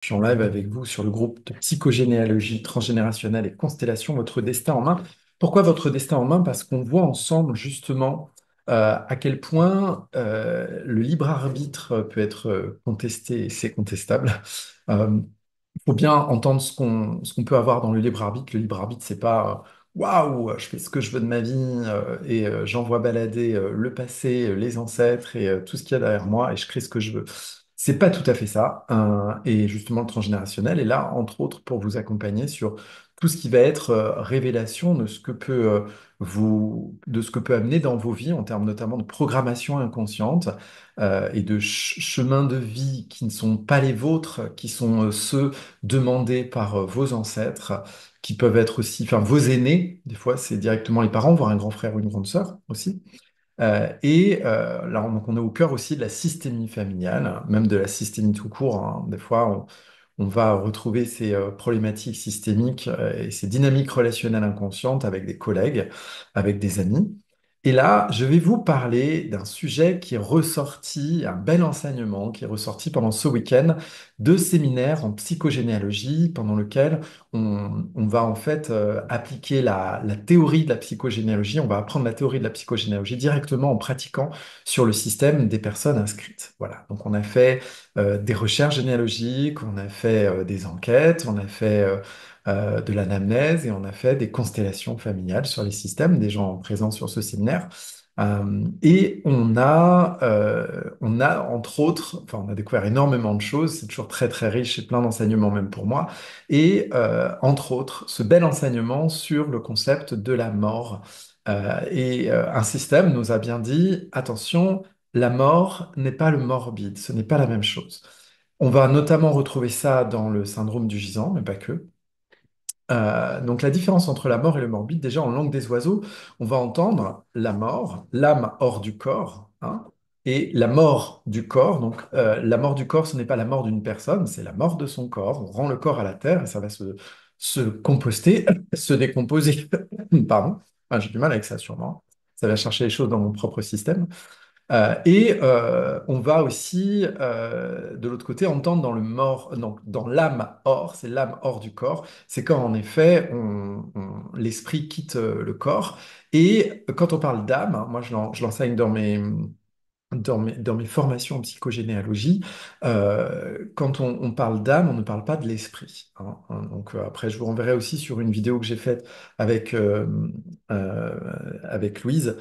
Je suis en live avec vous sur le groupe de psychogénéalogie transgénérationnelle et constellation, votre destin en main. Pourquoi votre destin en main? Parce qu'on voit ensemble justement à quel point le libre arbitre peut être contesté et c'est contestable. Il faut bien entendre ce qu'on peut avoir dans le libre arbitre. Le libre arbitre, c'est pas waouh, je fais ce que je veux de ma vie et j'envoie balader le passé, les ancêtres et tout ce qu'il y a derrière moi et je crée ce que je veux. C'est pas tout à fait ça. Et justement, le transgénérationnel est là, entre autres, pour vous accompagner sur tout ce qui va être révélation de ce que peut de ce que peut amener dans vos vies en termes notamment de programmation inconsciente et de chemins de vie qui ne sont pas les vôtres, qui sont ceux demandés par vos ancêtres, qui peuvent être aussi, enfin vos aînés, des fois c'est directement les parents, voire un grand frère ou une grande sœur aussi. Là, donc on est au cœur aussi de la systémie familiale, même de la systémie tout court, hein. Des fois, on va retrouver ces problématiques systémiques et ces dynamiques relationnelles inconscientes avec des collègues, avec des amis. Et là, je vais vous parler d'un sujet qui est ressorti, un bel enseignement qui est ressorti pendant ce week-end de séminaire en psychogénéalogie, pendant lequel on va en fait appliquer la théorie de la psychogénéalogie, on va apprendre la théorie de la psychogénéalogie directement en pratiquant sur le système des personnes inscrites. Voilà, donc on a fait des recherches généalogiques, on a fait des enquêtes, on a fait de l'anamnèse et on a fait des constellations familiales sur les systèmes des gens présents sur ce séminaire. Et on a entre autres, enfin, on a découvert énormément de choses, c'est toujours très très riche et plein d'enseignements même pour moi, et entre autres ce bel enseignement sur le concept de la mort. Un système nous a bien dit, attention, la mort n'est pas le morbide, ce n'est pas la même chose. On va notamment retrouver ça dans le syndrome du gisant, mais pas que. Donc la différence entre la mort et le morbide, déjà en langue des oiseaux, on va entendre la mort, l'âme hors du corps, hein, et la mort du corps. Donc la mort du corps, ce n'est pas la mort d'une personne, c'est la mort de son corps. On rend le corps à la terre et ça va se composter, se décomposer. Pardon. J'ai du mal avec ça sûrement. Ça va chercher les choses dans mon propre système. On va aussi, de l'autre côté, entendre dans le mort, donc dans l'âme hors, c'est l'âme hors du corps, c'est quand en effet l'esprit quitte le corps. Et quand on parle d'âme, hein, moi je l'enseigne dans mes formations en psychogénéalogie, quand on parle d'âme, on ne parle pas de l'esprit, hein. Donc après, je vous renverrai aussi sur une vidéo que j'ai faite avec, euh, avec Louise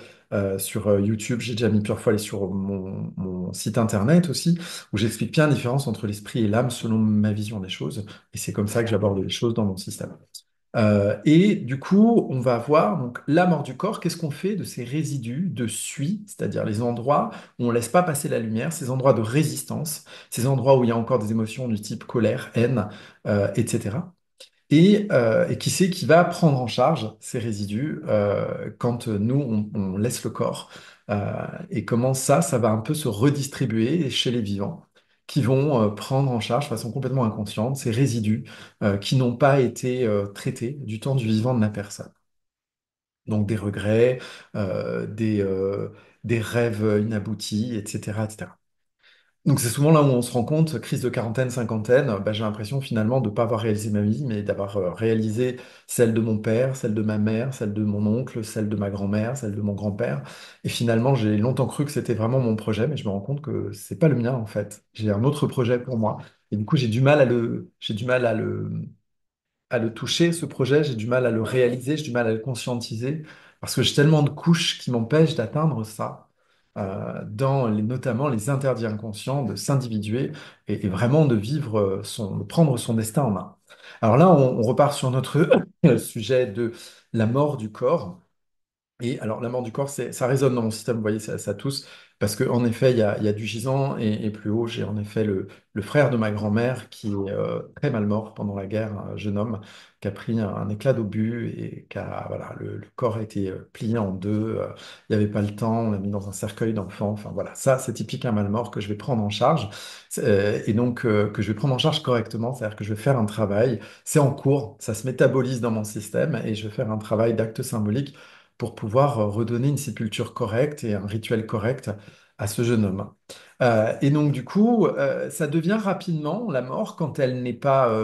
sur YouTube. J'ai déjà mis plusieurs fois elle est sur mon site internet aussi, où j'explique bien la différence entre l'esprit et l'âme selon ma vision des choses. Et c'est comme ça que j'aborde les choses dans mon système. Et du coup, on va voir donc la mort du corps. Qu'est-ce qu'on fait de ces résidus de suie, c'est-à-dire les endroits où on ne laisse pas passer la lumière, ces endroits de résistance, ces endroits où il y a encore des émotions du type colère, haine, etc. Et qui c'est qui va prendre en charge ces résidus quand nous, on laisse le corps. Et comment ça va un peu se redistribuer chez les vivants, qui vont prendre en charge de façon complètement inconsciente ces résidus qui n'ont pas été traités du temps du vivant de la personne. Donc des regrets, des rêves inaboutis, etc., etc. Donc c'est souvent là où on se rend compte, crise de quarantaine, cinquantaine, bah, j'ai l'impression finalement de ne pas avoir réalisé ma vie, mais d'avoir réalisé celle de mon père, celle de ma mère, celle de mon oncle, celle de ma grand-mère, celle de mon grand-père. Et finalement, j'ai longtemps cru que c'était vraiment mon projet, mais je me rends compte que c'est pas le mien en fait. J'ai un autre projet pour moi. Et du coup, j'ai du mal à le toucher, ce projet, j'ai du mal à le réaliser, j'ai du mal à le conscientiser, parce que j'ai tellement de couches qui m'empêchent d'atteindre ça, notamment les interdits inconscients, de s'individuer et vraiment de vivre de prendre son destin en main. Alors là, on repart sur notre sujet de la mort du corps. Et alors, la mort du corps, ça résonne dans mon système, vous voyez, ça tous, parce qu'en effet, il y a du gisant, et plus haut, j'ai en effet le frère de ma grand-mère qui est très mal mort pendant la guerre, un jeune homme qui a pris un éclat d'obus et voilà, le corps a été plié en deux, il n'y avait pas le temps, on l'a mis dans un cercueil d'enfant, enfin voilà, ça, c'est typique un mal mort que je vais prendre en charge, et donc que je vais prendre en charge correctement, c'est-à-dire que je vais faire un travail, c'est en cours, ça se métabolise dans mon système, et je vais faire un travail d'acte symbolique pour pouvoir redonner une sépulture correcte et un rituel correct à ce jeune homme. Et donc, du coup, ça devient rapidement la mort quand elle n'est pas,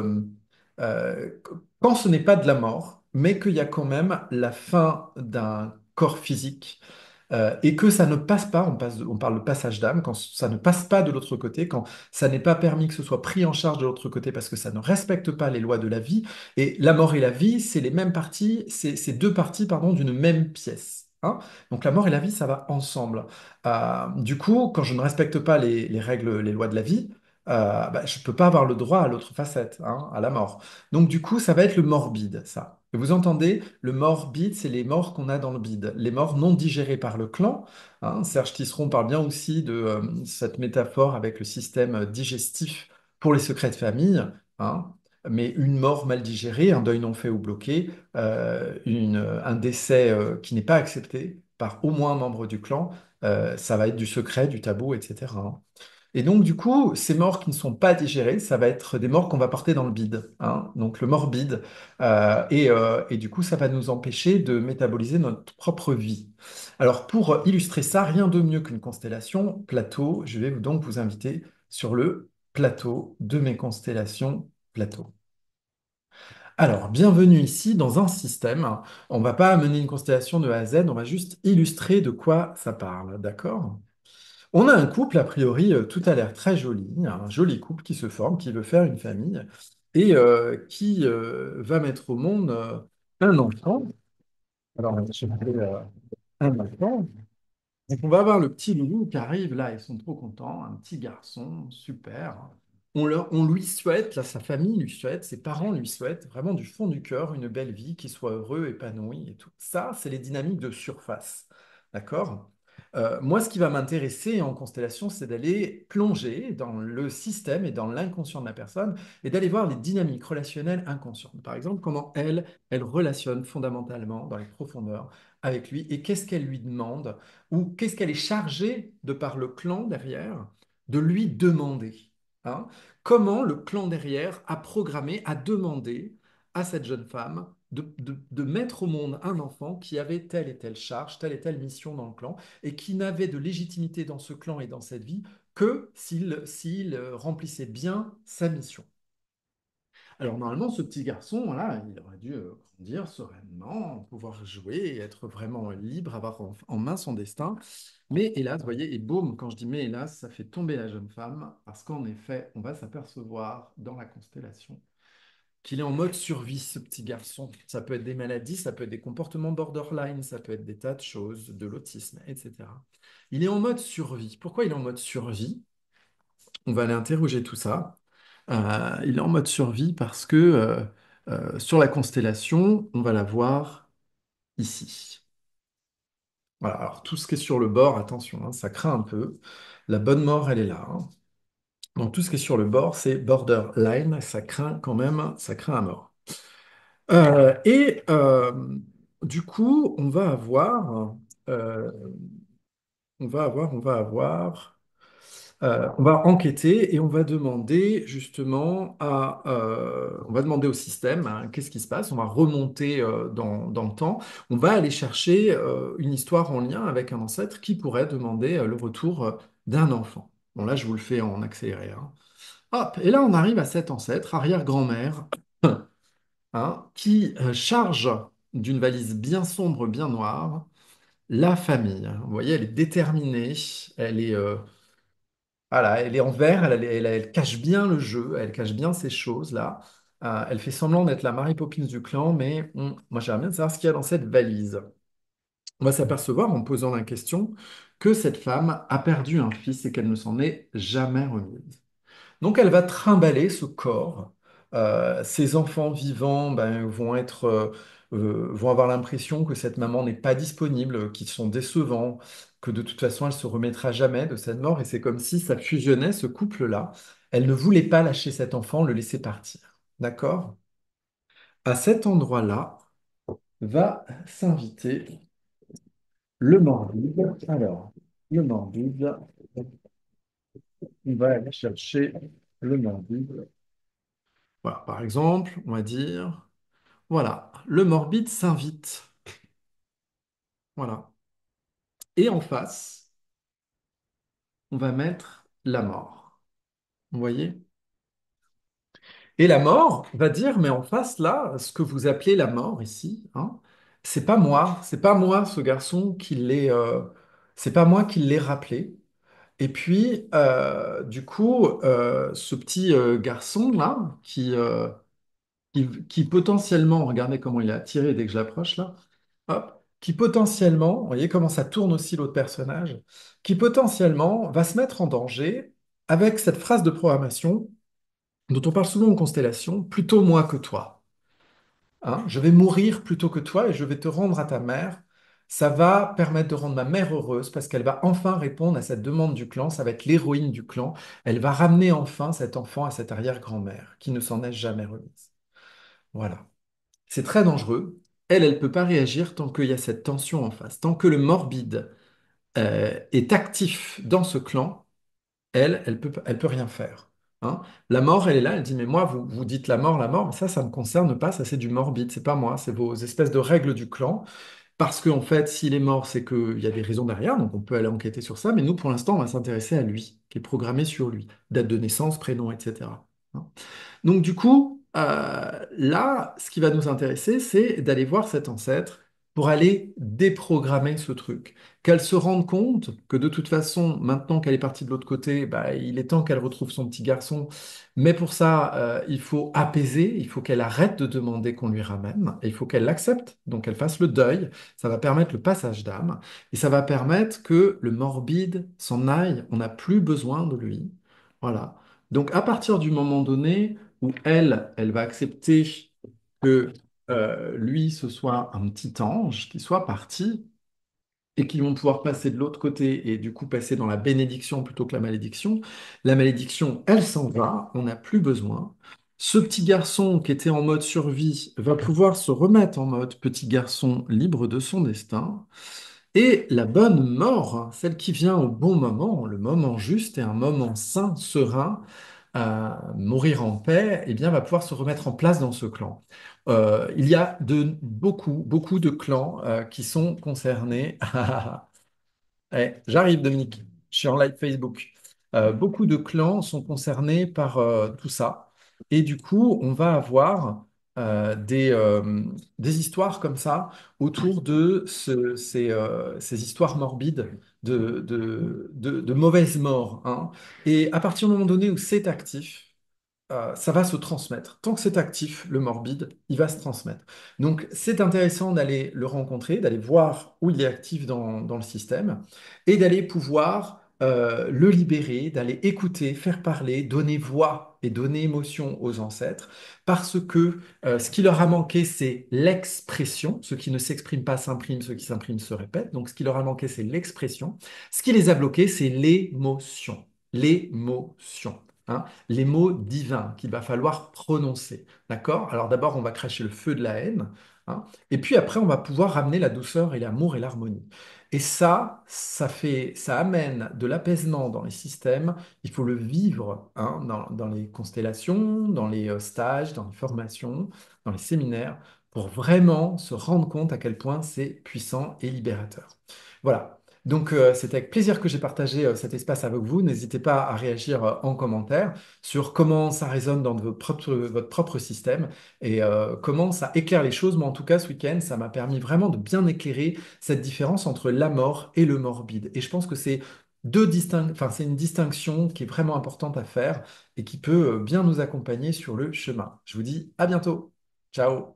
quand ce n'est pas de la mort, mais qu'il y a quand même la fin d'un corps physique et que ça ne passe pas, on parle de passage d'âme, quand ça ne passe pas de l'autre côté, quand ça n'est pas permis que ce soit pris en charge de l'autre côté parce que ça ne respecte pas les lois de la vie. Et la mort et la vie, c'est les mêmes parties, c'est deux parties, pardon, d'une même pièce. Hein. Donc la mort et la vie, ça va ensemble. Du coup, quand je ne respecte pas les règles, les lois de la vie, bah, je ne peux pas avoir le droit à l'autre facette, hein, à la mort. Donc du coup, ça va être le morbide, ça. Et vous entendez, le morbide, c'est les morts qu'on a dans le bide, les morts non digérées par le clan. Hein. Serge Tisseron parle bien aussi de cette métaphore avec le système digestif pour les secrets de famille. Hein. Mais une mort mal digérée, un deuil non fait ou bloqué, un décès qui n'est pas accepté par au moins un membre du clan, ça va être du secret, du tabou, etc. Hein. Et donc, du coup, ces morts qui ne sont pas digérées, ça va être des morts qu'on va porter dans le bide, hein, donc le morbide. Et du coup, ça va nous empêcher de métaboliser notre propre vie. Alors, pour illustrer ça, rien de mieux qu'une constellation plateau. Je vais donc vous inviter sur le plateau de mes constellations plateau. Alors, bienvenue ici dans un système. On ne va pas amener une constellation de A à Z, on va juste illustrer de quoi ça parle, d'accord? On a un couple, a priori, tout a l'air très joli, un joli couple qui se forme, qui veut faire une famille et qui va mettre au monde un enfant. Alors, je vais un enfant. Donc, on va avoir le petit loulou qui arrive là, ils sont trop contents, un petit garçon, super. On lui souhaite, là, sa famille lui souhaite, ses parents lui souhaitent vraiment du fond du cœur une belle vie, qu'il soit heureux, épanoui et tout. Ça, c'est les dynamiques de surface. D'accord? Moi, ce qui va m'intéresser en constellation, c'est d'aller plonger dans le système et dans l'inconscient de la personne et d'aller voir les dynamiques relationnelles inconscientes. Par exemple, comment elle relationne fondamentalement dans les profondeurs avec lui et qu'est-ce qu'elle lui demande ou qu'est-ce qu'elle est chargée, de par le clan derrière, de lui demander. Hein. Comment le clan derrière a programmé, a demandé à cette jeune femme de mettre au monde un enfant qui avait telle et telle charge, telle et telle mission dans le clan, et qui n'avait de légitimité dans ce clan et dans cette vie que s'il remplissait bien sa mission. Alors normalement, ce petit garçon, voilà, il aurait dû grandir sereinement, pouvoir jouer et être vraiment libre, avoir en main son destin. Mais hélas, vous voyez, et boum, quand je dis mais hélas, ça fait tomber la jeune femme, parce qu'en effet, on va s'apercevoir dans la constellation qu'il est en mode survie, ce petit garçon. Ça peut être des maladies, ça peut être des comportements borderline, ça peut être des tas de choses, de l'autisme, etc. Il est en mode survie. Pourquoi il est en mode survie? On va aller interroger tout ça. Il est en mode survie parce que sur la constellation, on va la voir ici. Voilà, alors tout ce qui est sur le bord, attention, hein, ça craint un peu. La bonne mort, elle est là. Hein. Donc tout ce qui est sur le bord, c'est borderline, ça craint quand même, ça craint à mort. Et du coup, euh, on va enquêter et on va demander justement on va demander au système hein, qu'est-ce qui se passe. On va remonter dans le temps. On va aller chercher une histoire en lien avec un ancêtre qui pourrait demander le retour d'un enfant. Bon, là, je vous le fais en accéléré. Hein. Hop, et là, on arrive à cet ancêtre, arrière-grand-mère, hein, qui charge d'une valise bien sombre, bien noire, la famille. Vous voyez, elle est déterminée, elle est, voilà, elle est en vert, elle cache bien le jeu, elle cache bien ces choses-là. Elle fait semblant d'être la Mary Poppins du clan, mais moi j'aimerais bien savoir ce qu'il y a dans cette valise. On va s'apercevoir en posant la question que cette femme a perdu un fils et qu'elle ne s'en est jamais remise. Donc elle va trimballer ce corps. Ces enfants vivants ben, vont avoir l'impression que cette maman n'est pas disponible, qu'ils sont décevants, que de toute façon elle se remettra jamais de cette mort. Et c'est comme si ça fusionnait ce couple-là. Elle ne voulait pas lâcher cet enfant, le laisser partir. D'accord? À cet endroit-là va s'inviter le morbide. Alors, le morbide, on va aller chercher le morbide. Voilà, par exemple, on va dire, voilà, le morbide s'invite. Voilà. Et en face, on va mettre la mort. Vous voyez? Et la mort va dire, mais en face, là, ce que vous appelez la mort ici, hein, c'est pas moi, ce garçon, c'est pas moi qui l'ai rappelé. Et puis, du coup, ce petit garçon-là, qui potentiellement, regardez comment il est attiré dès que je l'approche là, hop, qui potentiellement, vous voyez comment ça tourne aussi l'autre personnage, qui potentiellement va se mettre en danger avec cette phrase de programmation dont on parle souvent en constellation, plutôt moi que toi. Hein, je vais mourir plutôt que toi et je vais te rendre à ta mère. Ça va permettre de rendre ma mère heureuse parce qu'elle va enfin répondre à cette demande du clan. Ça va être l'héroïne du clan. Elle va ramener enfin cet enfant à cette arrière-grand-mère qui ne s'en est jamais remise. Voilà. C'est très dangereux. Elle peut pas réagir tant qu'il y a cette tension en face. Tant que le morbide est actif dans ce clan, elle peut rien faire. Hein. La mort, elle est là, elle dit, mais moi, vous dites la mort, mais ça ne me concerne pas, ça c'est du morbide, c'est pas moi, c'est vos espèces de règles du clan. Parce qu'en fait, s'il est mort, c'est qu'il y a des raisons derrière, donc on peut aller enquêter sur ça, mais nous, pour l'instant, on va s'intéresser à lui, qui est programmé sur lui, date de naissance, prénom, etc. Hein. Donc du coup, là, ce qui va nous intéresser, c'est d'aller voir cet ancêtre pour aller déprogrammer ce truc. Qu'elle se rende compte que de toute façon, maintenant qu'elle est partie de l'autre côté, bah, il est temps qu'elle retrouve son petit garçon. Mais pour ça, il faut apaiser, il faut qu'elle arrête de demander qu'on lui ramène, et il faut qu'elle l'accepte, donc qu'elle fasse le deuil. Ça va permettre le passage d'âme, et ça va permettre que le morbide s'en aille. On n'a plus besoin de lui. Voilà. Donc à partir du moment donné où elle va accepter que lui, ce soit un petit ange qui soit parti et qui vont pouvoir passer de l'autre côté et du coup passer dans la bénédiction plutôt que la malédiction, elle s'en va, on n'a plus besoin. Ce petit garçon qui était en mode survie va pouvoir se remettre en mode petit garçon libre de son destin. Et la bonne mort, celle qui vient au bon moment, le moment juste et un moment sain, serein, mourir en paix, eh bien, va pouvoir se remettre en place dans ce clan. Il y a beaucoup de clans qui sont concernés. J'arrive, Dominique. Je suis en live Facebook. Beaucoup de clans sont concernés par tout ça. Et du coup, on va avoir des histoires comme ça autour de ces histoires morbides de mauvaises morts. Hein. Et à partir du moment donné où c'est actif, ça va se transmettre. Tant que c'est actif, le morbide, il va se transmettre. Donc, c'est intéressant d'aller le rencontrer, d'aller voir où il est actif dans le système et d'aller pouvoir le libérer, d'aller écouter, faire parler, donner voix et donner émotion aux ancêtres parce que ce qui leur a manqué, c'est l'expression. Ce qui ne s'exprime pas s'imprime, ce qui s'imprime se répète. Donc, ce qui leur a manqué, c'est l'expression. Ce qui les a bloqués, c'est l'émotion. L'émotion. Hein, les mots divins qu'il va falloir prononcer. D'accord? Alors d'abord, on va cracher le feu de la haine, hein, et puis après, on va pouvoir ramener la douceur et l'amour et l'harmonie. Et ça amène de l'apaisement dans les systèmes. Il faut le vivre hein, dans les constellations, dans les stages, dans les formations, dans les séminaires, pour vraiment se rendre compte à quel point c'est puissant et libérateur. Voilà. Donc, c'est avec plaisir que j'ai partagé cet espace avec vous. N'hésitez pas à réagir en commentaire sur comment ça résonne dans votre propre système et comment ça éclaire les choses. Moi, en tout cas, ce week-end, ça m'a permis vraiment de bien éclairer cette différence entre la mort et le morbide. Et je pense que enfin, c'est une distinction qui est vraiment importante à faire et qui peut bien nous accompagner sur le chemin. Je vous dis à bientôt. Ciao.